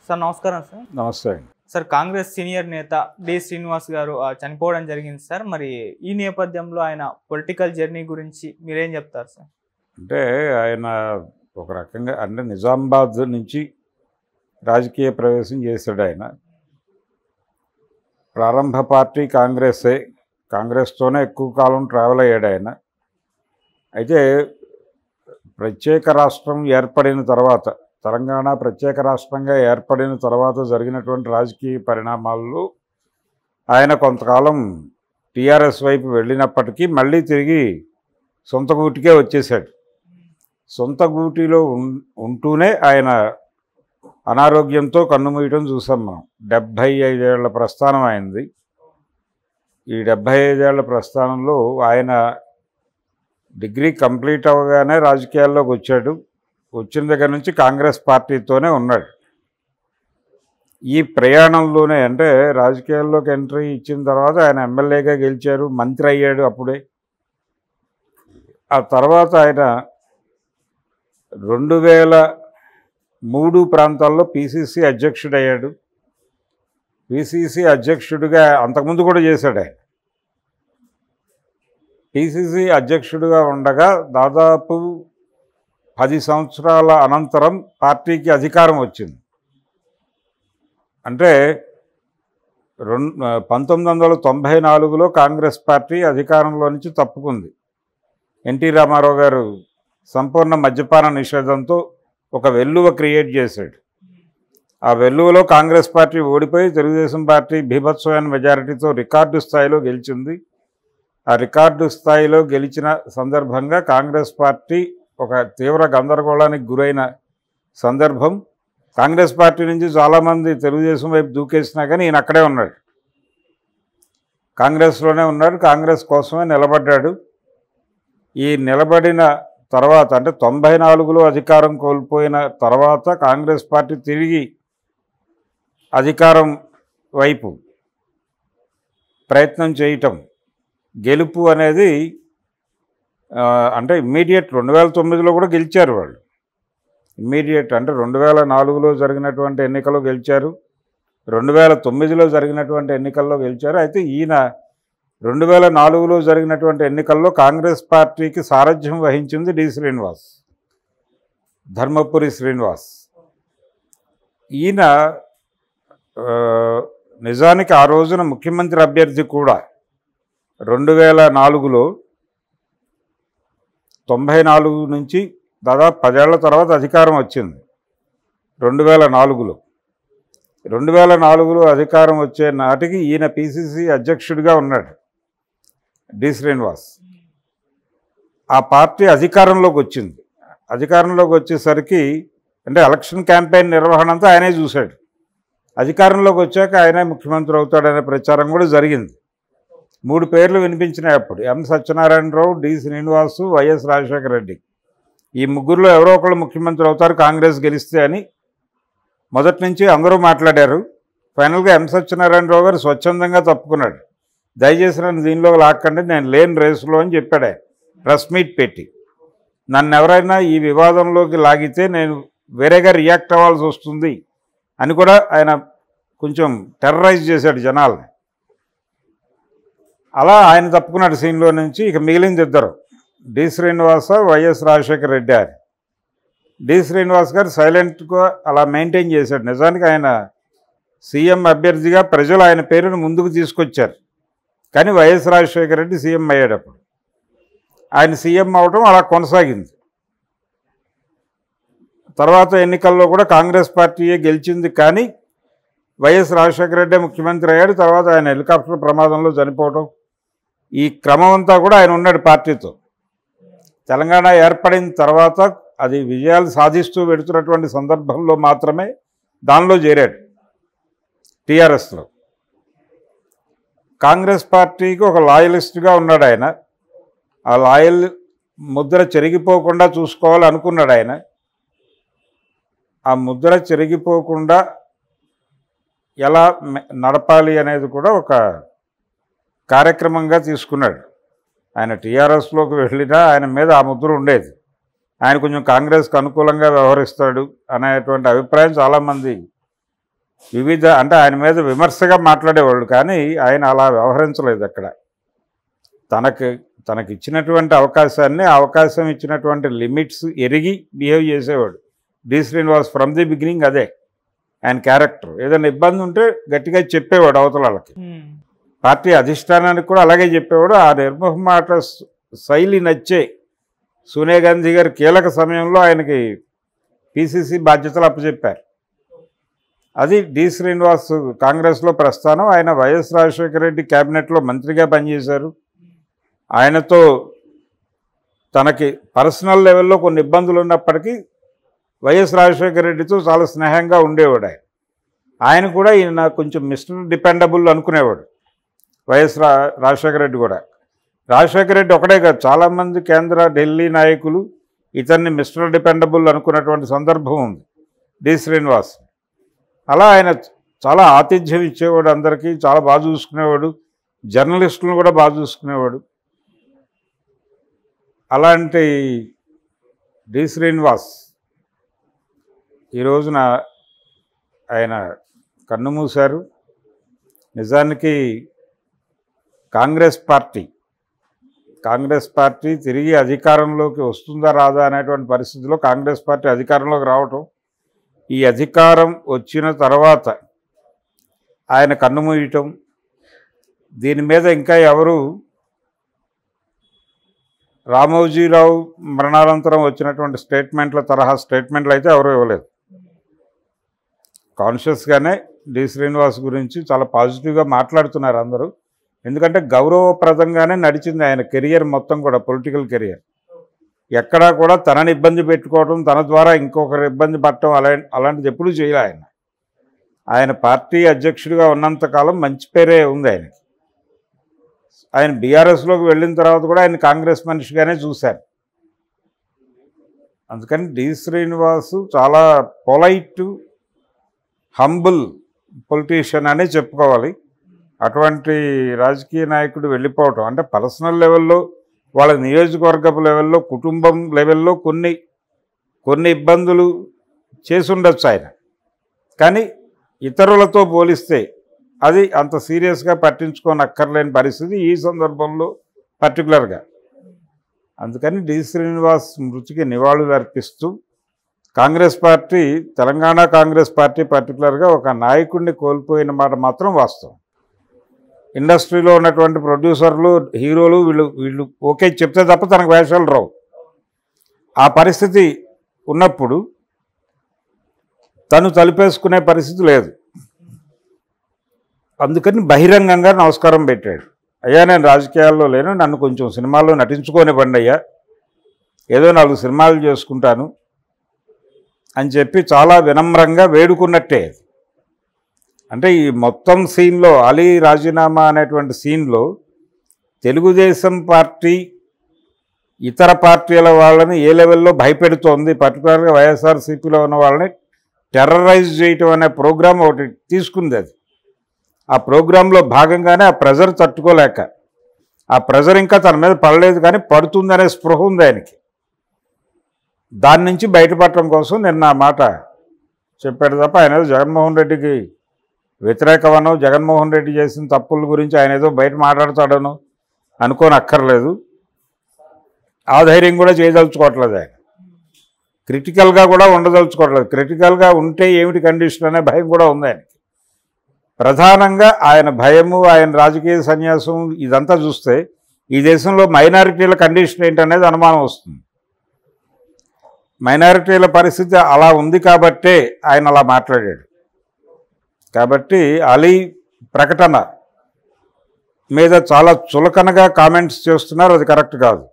Sir నమస్కారం sir. నమస్తే అండి. సార్ కాంగ్రెస్ సీనియర్ నేత డి శ్రీనివాస్ గారు చనిపోవడం జరిగింది సార్. మరి ఈ నేపథ్యంలో ఆయన పొలిటికల్ జర్నీ గురించి మీరేం చెప్తారు సార్? అంటే ఆయన ఒక రకంగా అంటే నిజామాబాద్ నుంచి రాజకీయ ప్రవేశం చేశాడు. ఆయన ప్రారంభ పార్టీ కాంగ్రెసే, కాంగ్రెస్తోనే ఎక్కువ కాలం ట్రావెల్ అయ్యాడు ఆయన. అయితే ప్రత్యేక రాష్ట్రం ఏర్పడిన తర్వాత, తెలంగాణ ప్రత్యేక రాష్ట్రంగా ఏర్పడిన తర్వాత జరిగినటువంటి రాజకీయ పరిణామాల్లో ఆయన కొంతకాలం టీఆర్ఎస్ వైపు వెళ్ళినప్పటికీ మళ్ళీ తిరిగి సొంత గూటికే వచ్చేసాడు. సొంత గూటిలో ఉంటూనే ఆయన అనారోగ్యంతో కన్నుమూయటం చూసాం మనం. 75 ఏళ్ల ప్రస్థానం అయింది. ఈ 75 ఏళ్ల ప్రస్థానంలో ఆయన డిగ్రీ కంప్లీట్ అవ్వగానే రాజకీయాల్లోకి వచ్చాడు. వచ్చిన దగ్గర నుంచి కాంగ్రెస్ పార్టీతోనే ఉన్నాడు. ఈ ప్రయాణంలోనే అంటే రాజకీయాల్లోకి ఎంట్రీ ఇచ్చిన తర్వాత ఆయన ఎమ్మెల్యేగా గెలిచారు, మంత్రి అయ్యాడు అప్పుడే. ఆ తర్వాత ఆయన 2003 ప్రాంతాల్లో పిసిసి అధ్యక్షుడు అయ్యాడు. పిసిసి అధ్యక్షుడిగా అంతకుముందు కూడా చేశాడు ఆయన. పిసిసి అధ్యక్షుడిగా ఉండగా దాదాపు 10 సంవత్సరాల అనంతరం పార్టీకి అధికారం వచ్చింది. అంటే 1994లో కాంగ్రెస్ పార్టీ అధికారంలో నుంచి తప్పుకుంది. ఎన్టీ రామారావు గారు సంపూర్ణ మద్యపాన నిషేధంతో ఒక వెల్లువ క్రియేట్ చేశాడు. ఆ వెల్లువలో కాంగ్రెస్ పార్టీ ఓడిపోయి తెలుగుదేశం పార్టీ బీభత్సమైన మెజారిటీతో రికార్డు స్థాయిలో గెలిచింది. ఆ రికార్డు స్థాయిలో గెలిచిన సందర్భంగా కాంగ్రెస్ పార్టీ ఒక తీవ్ర గందరగోళానికి గురైన సందర్భం. కాంగ్రెస్ పార్టీ నుంచి చాలామంది తెలుగుదేశం వైపు దూకేసినా కానీ ఈయన అక్కడే ఉన్నాడు, కాంగ్రెస్లోనే ఉన్నాడు, కాంగ్రెస్ కోసమే నిలబడ్డాడు. ఈ నిలబడిన తర్వాత అంటే 94లో అధికారం కోల్పోయిన తర్వాత కాంగ్రెస్ పార్టీ తిరిగి అధికారం వైపు ప్రయత్నం చేయటం, గెలుపు అనేది అంటే ఇమ్మీడియట్ 2009లో కూడా గెలిచారు వాళ్ళు. ఇమ్మీడియట్ అంటే 2004లో జరిగినటువంటి ఎన్నికల్లో గెలిచారు, 2009లో జరిగినటువంటి ఎన్నికల్లో గెలిచారు. అయితే ఈయన 2004లో జరిగినటువంటి ఎన్నికల్లో కాంగ్రెస్ పార్టీకి సారథ్యం వహించింది డి శ్రీనివాస్, ధర్మపురి శ్రీనివాస్. ఈయన నిజానికి ఆ రోజున ముఖ్యమంత్రి అభ్యర్థి కూడా. 2004లో 94 నుంచి దాదాపు 10 ఏళ్ల తర్వాత అధికారం వచ్చింది. 2004లో అధికారం వచ్చే నాటికి ఈయన పిసిసి అధ్యక్షుడిగా ఉన్నాడు డి శ్రీనివాస్. ఆ పార్టీ అధికారంలోకి వచ్చింది. అధికారంలోకి వచ్చేసరికి అంటే ఎలక్షన్ క్యాంపెయిన్ నిర్వహణ అంతా ఆయనే చూశాడు. అధికారంలోకి వచ్చాక ఆయనే ముఖ్యమంత్రి అవుతాడనే ప్రచారం కూడా జరిగింది. 3 పేర్లు వినిపించినాయి అప్పుడు: ఎం సత్యనారాయణరావు, డి శ్రీనివాసు, వైఎస్ రాజశేఖర రెడ్డి. ఈ ముగ్గురులో ఎవరో ఒకళ్ళు ముఖ్యమంత్రి అవుతారు కాంగ్రెస్ గెలిస్తే అని మొదటి నుంచి అందరూ మాట్లాడారు. ఫైనల్గా ఎం సత్యనారాయణరావు గారు స్వచ్ఛందంగా తప్పుకున్నాడు. దయచేసి నన్ను దీనిలో లాక్కండి, నేను లేని రేసులో అని చెప్పాడు ఆయన ప్రెస్ మీట్ పెట్టి. నన్ను ఎవరైనా ఈ వివాదంలోకి లాగితే నేను వేరేగా రియాక్ట్ అవ్వాల్సి వస్తుంది అని కూడా ఆయన కొంచెం టెర్రరైజ్ చేశాడు జనాల్ని. అలా ఆయన తప్పుకున్నాడు సీన్లో నుంచి. ఇక మిగిలింది ఇద్దరు, డి శ్రీనివాస, వైఎస్ రాజశేఖర రెడ్డి అని. డి శ్రీనివాస్ గారు సైలెంట్గా అలా మెయింటైన్ చేశాడు. నిజానికి ఆయన సీఎం అభ్యర్థిగా ప్రజలు ఆయన పేరును ముందుకు తీసుకొచ్చారు. కానీ వైఎస్ రాజశేఖర రెడ్డి సీఎం అయ్యేటప్పుడు ఆయన సీఎం అవడం అలా కొనసాగింది. తర్వాత ఎన్నికల్లో కూడా కాంగ్రెస్ పార్టీయే గెలిచింది, కానీ వైఎస్ రాజశేఖర రెడ్డి ముఖ్యమంత్రి అయ్యాడు. తర్వాత ఆయన హెలికాప్టర్ ప్రమాదంలో చనిపోవడం, ఈ క్రమం అంతా కూడా ఆయన ఉన్నాడు పార్టీతో. తెలంగాణ ఏర్పడిన తర్వాత అది విజయాలు సాధిస్తూ పెడుతున్నటువంటి సందర్భంలో మాత్రమే దానిలో చేరాడు టీఆర్ఎస్లో. కాంగ్రెస్ పార్టీకి ఒక లాయలిస్ట్గా ఉన్నాడు ఆయన. ఆ లాయల్ ముద్ర చెరిగిపోకుండా చూసుకోవాలి అనుకున్నాడు ఆయన. ఆ ముద్ర చెరిగిపోకుండా ఎలా నడపాలి అనేది కూడా ఒక కార్యక్రమంగా తీసుకున్నాడు. ఆయన టీఆర్ఎస్లోకి వెళ్ళినా ఆయన మీద ఆ ముద్ర ఉండేది. ఆయన కొంచెం కాంగ్రెస్కి అనుకూలంగా వ్యవహరిస్తాడు అనేటువంటి అభిప్రాయం చాలామంది వివిధ అంటే ఆయన మీద విమర్శగా మాట్లాడేవాళ్ళు, కానీ ఆయన అలా వ్యవహరించలేదు అక్కడ. తనకి ఇచ్చినటువంటి అవకాశాన్ని, అవకాశం ఇచ్చినటువంటి లిమిట్స్ ఎరిగి బిహేవ్ చేసేవాడు D Srinivas. From the beginning అదే ఆయన క్యారెక్టర్. ఏదైనా ఇబ్బంది ఉంటే గట్టిగా చెప్పేవాడు అవతల వాళ్ళకి. పార్టీ అధిష్టానానికి కూడా అలాగే చెప్పేవాడు. ఆ నిర్మోహమాట శైలి నచ్చే సోనియా గాంధీ గారు కీలక సమయంలో ఆయనకి పిసిసి బాధ్యతలు అప్పచెప్పారు. అది డి శ్రీనివాస్ కాంగ్రెస్లో ప్రస్థానం. ఆయన వైఎస్ రాజశేఖర రెడ్డి క్యాబినెట్లో మంత్రిగా పనిచేశారు. ఆయనతో తనకి పర్సనల్ లెవెల్లో కొన్ని ఇబ్బందులు ఉన్నప్పటికీ వైఎస్ రాజశేఖర రెడ్డితో చాలా స్నేహంగా ఉండేవాడు. ఆయన కూడా ఈయన కొంచెం మిస్టర్ డిపెండబుల్ అనుకునేవాడు వైఎస్ రాజశేఖర రెడ్డి కూడా. రాజశేఖర రెడ్డి ఒకటే కాదు, చాలామంది కేంద్ర ఢిల్లీ నాయకులు ఇతన్ని మిస్టర్ డిపెండబుల్ అనుకున్నటువంటి సందర్భం ఉంది డి శ్రీనివాస్. అలా ఆయన చాలా ఆతిథ్యం ఇచ్చేవాడు, అందరికీ చాలా బాగా చూసుకునేవాడు, జర్నలిస్టులను కూడా బాగా చూసుకునేవాడు. అలాంటి డి శ్రీనివాస్ ఈ రోజున ఆయన కన్నుమూశారు. నిజానికి కాంగ్రెస్ పార్టీ తిరిగి అధికారంలోకి వస్తుందా రాదా అనేటువంటి పరిస్థితిలో కాంగ్రెస్ పార్టీ అధికారంలోకి రావటం, ఈ అధికారం వచ్చిన తర్వాత ఆయన కన్నుమూయటం, దీని మీద ఇంకా ఎవరు రామోజీరావు మరణానంతరం వచ్చినటువంటి స్టేట్మెంట్ల తరహా స్టేట్మెంట్లు అయితే ఎవరు ఇవ్వలేదు. కాన్షియస్గానే డి శ్రీనివాస్ గురించి చాలా పాజిటివ్గా మాట్లాడుతున్నారు అందరూ. ఎందుకంటే గౌరవప్రదంగానే నడిచింది ఆయన కెరియర్ మొత్తం కూడా, పొలిటికల్ కెరియర్. ఎక్కడా కూడా తనని ఇబ్బంది పెట్టుకోవడం, తన ద్వారా ఇంకొకరు ఇబ్బంది పడటం అలాంటిది ఎప్పుడూ చేయలే ఆయన పార్టీ అధ్యక్షుడిగా ఉన్నంతకాలం మంచి పేరే ఉంది ఆయనకి. ఆయన బీఆర్ఎస్లోకి వెళ్ళిన తర్వాత కూడా ఆయన కాంగ్రెస్ మనిషిగానే చూశారు. అందుకని డి శ్రీనివాసు చాలా పొలైట్, హంబుల్ పొలిటీషియన్ అనే చెప్పుకోవాలి. అటువంటి రాజకీయ నాయకుడు వెళ్ళిపోవటం అంటే పర్సనల్ లెవెల్లో, వాళ్ళ నియోజకవర్గపు లెవెల్లో, కుటుంబం లెవెల్లో కొన్ని ఇబ్బందులు చేసి ఉండొచ్చు ఆయన. కానీ ఇతరులతో పోలిస్తే అది అంత సీరియస్గా పట్టించుకోనక్కర్లేని పరిస్థితి ఈ సందర్భంలో పర్టికులర్గా. అందుకని డి శ్రీనివాస్ మృతికి నివాళులు అర్పిస్తూ కాంగ్రెస్ పార్టీ, తెలంగాణ కాంగ్రెస్ పార్టీ పర్టికులర్గా ఒక నాయకుడిని కోల్పోయిన మాట మాత్రం వాస్తవం. ఇండస్ట్రీలో ఉన్నటువంటి ప్రొడ్యూసర్లు, హీరోలు వీళ్ళు ఓకే చెప్తే తప్ప తనకు వేషాలు రావు. ఆ పరిస్థితి ఉన్నప్పుడు తను తలుపేసుకునే పరిస్థితి లేదు. అందుకని బహిరంగంగా నమస్కారం పెట్టాడు. అయ్యా, నేను రాజకీయాల్లో లేను, నన్ను కొంచెం సినిమాల్లో నటించుకోనివ్వండి అయ్యా, ఏదో 4 సినిమాలు చేసుకుంటాను అని చెప్పి చాలా వినమ్రంగా వేడుకున్నట్టే. అంటే ఈ మొత్తం సీన్లో, అలీ రాజీనామా అనేటువంటి సీన్లో తెలుగుదేశం పార్టీ ఇతర పార్టీల వాళ్ళని ఏ లెవెల్లో భయపెడుతోంది, పర్టికులర్గా వైఎస్ఆర్సీపీలో ఉన్న వాళ్ళని టెర్రరైజ్ చేయటం అనే ప్రోగ్రాం ఒకటి తీసుకుంది. అది ఆ ప్రోగ్రాంలో భాగంగానే ఆ ప్రెజర్ తట్టుకోలేక, ఆ ప్రెజర్ ఇంకా తన మీద పడలేదు కానీ పడుతుందనే స్పృహ ఉంది ఆయనకి. దాని నుంచి బయటపడటం కోసం నిన్న ఆ మాట చెప్పాడు తప్ప ఆయన ఏదో జగన్మోహన్ రెడ్డికి వ్యతిరేకమనో, జగన్మోహన్ రెడ్డి చేసిన తప్పుల గురించి ఆయన ఏదో బయట మాట్లాడతాడనో అనుకోని అక్కర్లేదు. ఆ ధైర్యం కూడా చేయదలుచుకోవట్లేదు ఆయన. క్రిటికల్గా కూడా ఉండదలుచుకోవట్లేదు. క్రిటికల్గా ఉంటే ఏమిటి కండిషన్ అనే భయం కూడా ఉంది ఆయనకి. ప్రధానంగా ఆయన భయము, ఆయన రాజకీయ సన్యాసం ఇదంతా చూస్తే ఈ దేశంలో మైనారిటీల కండిషన్ ఏంటనేది అనుమానం వస్తుంది. మైనారిటీల పరిస్థితి అలా ఉంది కాబట్టే ఆయన అలా మాట్లాడాడు. కాబట్టి అలీ ప్రకటన మీద చాలా చులకనగా కామెంట్స్ చేస్తున్నారు, అది కరెక్ట్ కాదు.